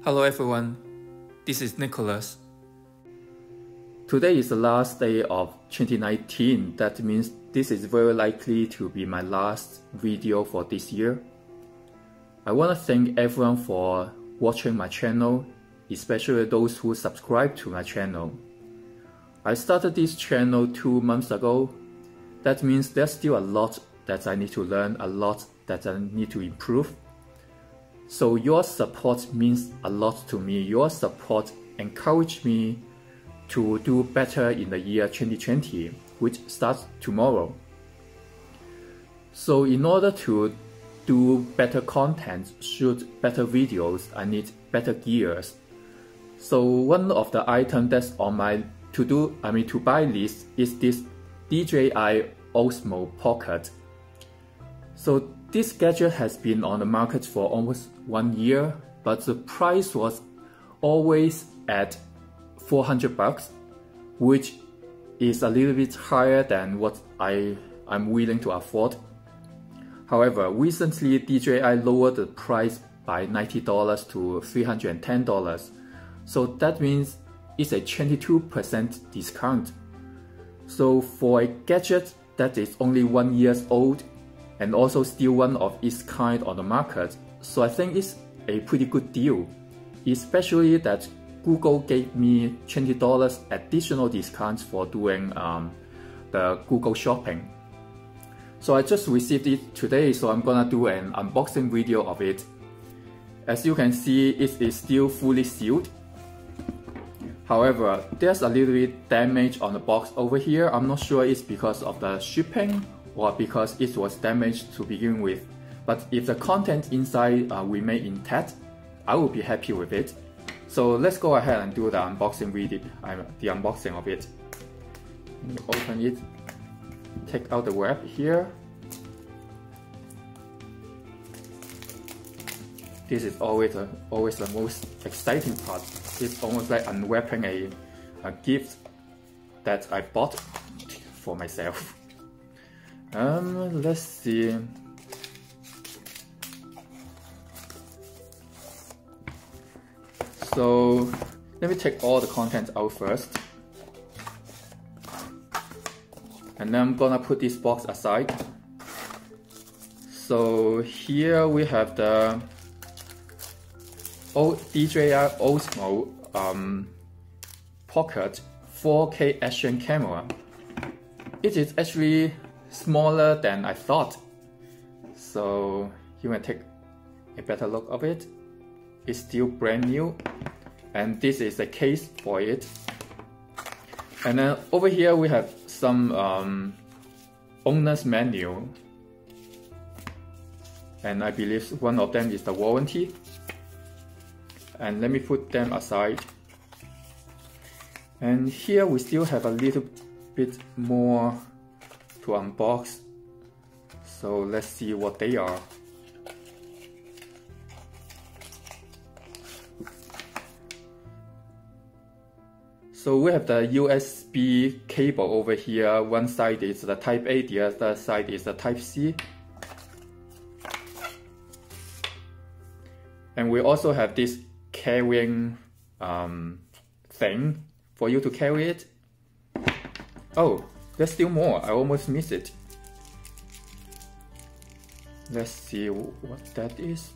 Hello everyone, this is Nicholas. Today is the last day of 2019. That means this is very likely to be my last video for this year. I want to thank everyone for watching my channel, especially those who subscribe to my channel. I started this channel 2 months ago. That means there's still a lot that I need to learn, a lot that I need to improve. So your support means a lot to me. Your support encouraged me to do better in the year 2020, which starts tomorrow. So in order to do better content, shoot better videos, I need better gears. So one of the items that's on my to buy list is this DJI Osmo Pocket. So this gadget has been on the market for almost 1 year, but the price was always at $400, which is a little bit higher than what I'm willing to afford. However, recently DJI lowered the price by $90 to $310. So that means it's a 22% discount. So for a gadget that is only 1 year old and also still one of its kind on the market, so I think it's a pretty good deal, especially that Google gave me $20 additional discounts for doing the Google shopping. So I just received it today, so I'm gonna do an unboxing video of it. As you can see, it is still fully sealed. However, there's a little bit damage on the box over here. I'm not sure it's because of the shipping or because it was damaged to begin with. But if the content inside remain intact, I will be happy with it. So let's go ahead and do the unboxing video, the unboxing of it. Open it, take out the wrap here. This is always the most exciting part. It's almost like unwrapping a gift that I bought for myself. Let's see. So let me take all the contents out first. And then I'm gonna put this box aside. So here we have the DJI Osmo Pocket 4K action camera. It is actually smaller than I thought. So you can take a better look of it. It's still brand new, and this is the case for it. And then over here we have some owner's manual, and I believe one of them is the warranty. And let me put them aside. And here we still have a little bit more to unbox. So let's see what they are. So we have the USB cable over here. One side is the Type A, the other side is the Type C. And we also have this carrying thing for you to carry it. Oh, there's still more. I almost missed it. Let's see what that is.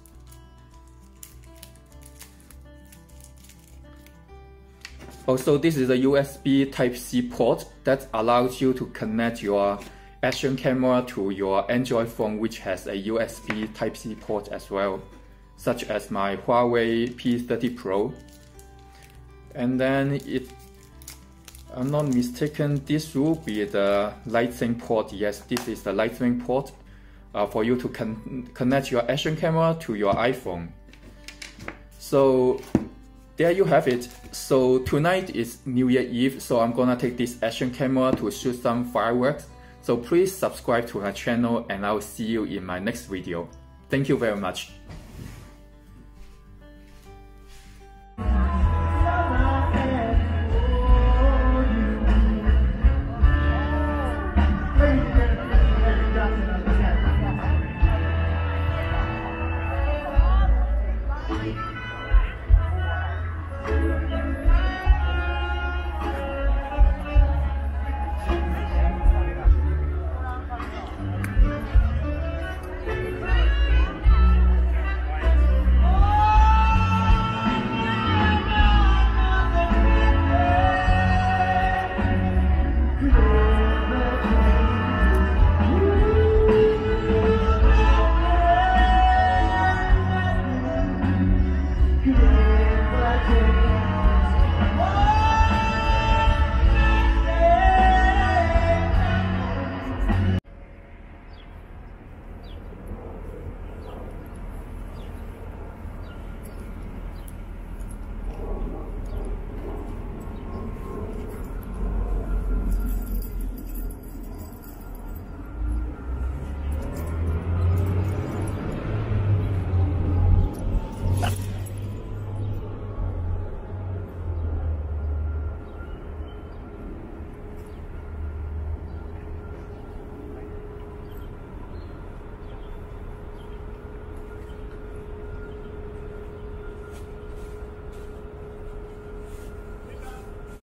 Also, this is a USB Type-C port that allows you to connect your action camera to your Android phone, which has a USB Type-C port as well, such as my Huawei P30 Pro. And then, if I'm not mistaken, this will be the Lightning port. Yes, this is the Lightning port for you to connect your action camera to your iPhone. So there you have it. So tonight is New Year Eve, so I'm gonna take this action camera to shoot some fireworks. So please subscribe to my channel, and I'll see you in my next video. Thank you very much.